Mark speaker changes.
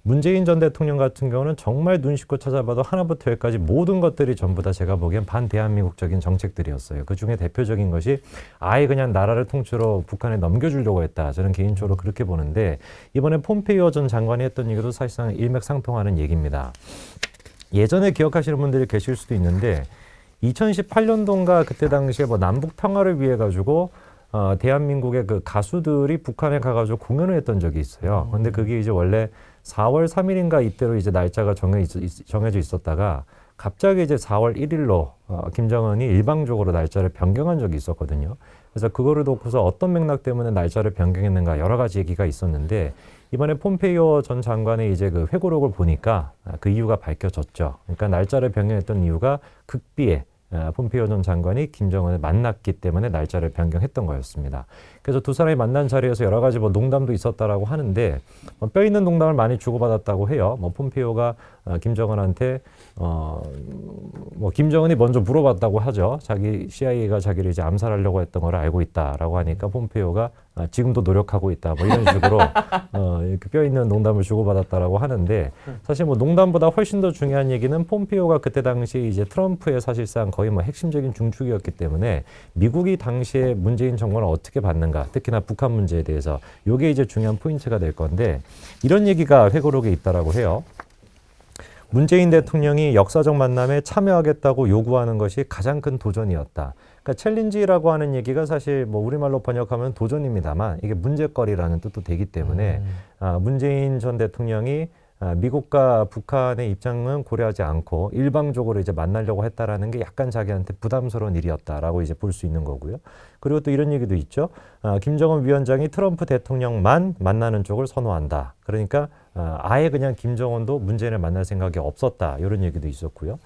Speaker 1: 문재인 전 대통령 같은 경우는 정말 눈 씻고 찾아봐도 하나부터 열까지 모든 것들이 전부 다 제가 보기엔 반대한민국적인 정책들이었어요. 그 중에 대표적인 것이 아예 그냥 나라를 통째로 북한에 넘겨주려고 했다. 저는 개인적으로 그렇게 보는데 이번에 폼페이오 전 장관이 했던 얘기도 사실상 일맥상통하는 얘기입니다. 예전에 기억하시는 분들이 계실 수도 있는데 2018년도인가 그때 당시에 뭐 남북 평화를 위해 가지고 대한민국의 그 가수들이 북한에 가가지고 공연을 했던 적이 있어요. 근데 그게 이제 원래 4월 3일인가 이때로 이제 날짜가 정해져 있었다가 갑자기 이제 4월 1일로 김정은이 일방적으로 날짜를 변경한 적이 있었거든요. 그래서 그거를 놓고서 어떤 맥락 때문에 날짜를 변경했는가 여러 가지 얘기가 있었는데 이번에 폼페이오 전 장관의 이제 그 회고록을 보니까 그 이유가 밝혀졌죠. 그러니까 날짜를 변경했던 이유가 극비에 폼페이오 전 장관이 김정은을 만났기 때문에 날짜를 변경했던 거였습니다. 그래서 두 사람이 만난 자리에서 여러 가지 뭐 농담도 있었다라고 하는데 뼈 있는 농담을 많이 주고받았다고 해요. 뭐 폼페이오가 김정은한테 뭐 김정은이 먼저 물어봤다고 하죠. 자기 CIA가 자기를 이제 암살하려고 했던 걸 알고 있다라고 하니까 폼페이오가 지금도 노력하고 있다. 뭐 이런 식으로 이렇게 뼈 있는 농담을 주고받았다라고 하는데 사실 뭐 농담보다 훨씬 더 중요한 얘기는 폼페이오가 그때 당시 이제 트럼프의 사실상 거의 뭐 핵심적인 중축이었기 때문에 미국이 당시에 문재인 정권을 어떻게 받는가, 특히나 북한 문제에 대해서 이게 이제 중요한 포인트가 될 건데 이런 얘기가 회고록에 있다라고 해요. 문재인 대통령이 역사적 만남에 참여하겠다고 요구하는 것이 가장 큰 도전이었다. 그러니까 챌린지라고 하는 얘기가 사실 뭐 우리말로 번역하면 도전입니다만 이게 문제거리라는 뜻도 되기 때문에 문재인 전 대통령이 미국과 북한의 입장은 고려하지 않고 일방적으로 이제 만나려고 했다라는 게 약간 자기한테 부담스러운 일이었다라고 이제 볼 수 있는 거고요. 그리고 또 이런 얘기도 있죠. 김정은 위원장이 트럼프 대통령만 만나는 쪽을 선호한다. 그러니까 아예 그냥 김정은도 문재인을 만날 생각이 없었다. 이런 얘기도 있었고요.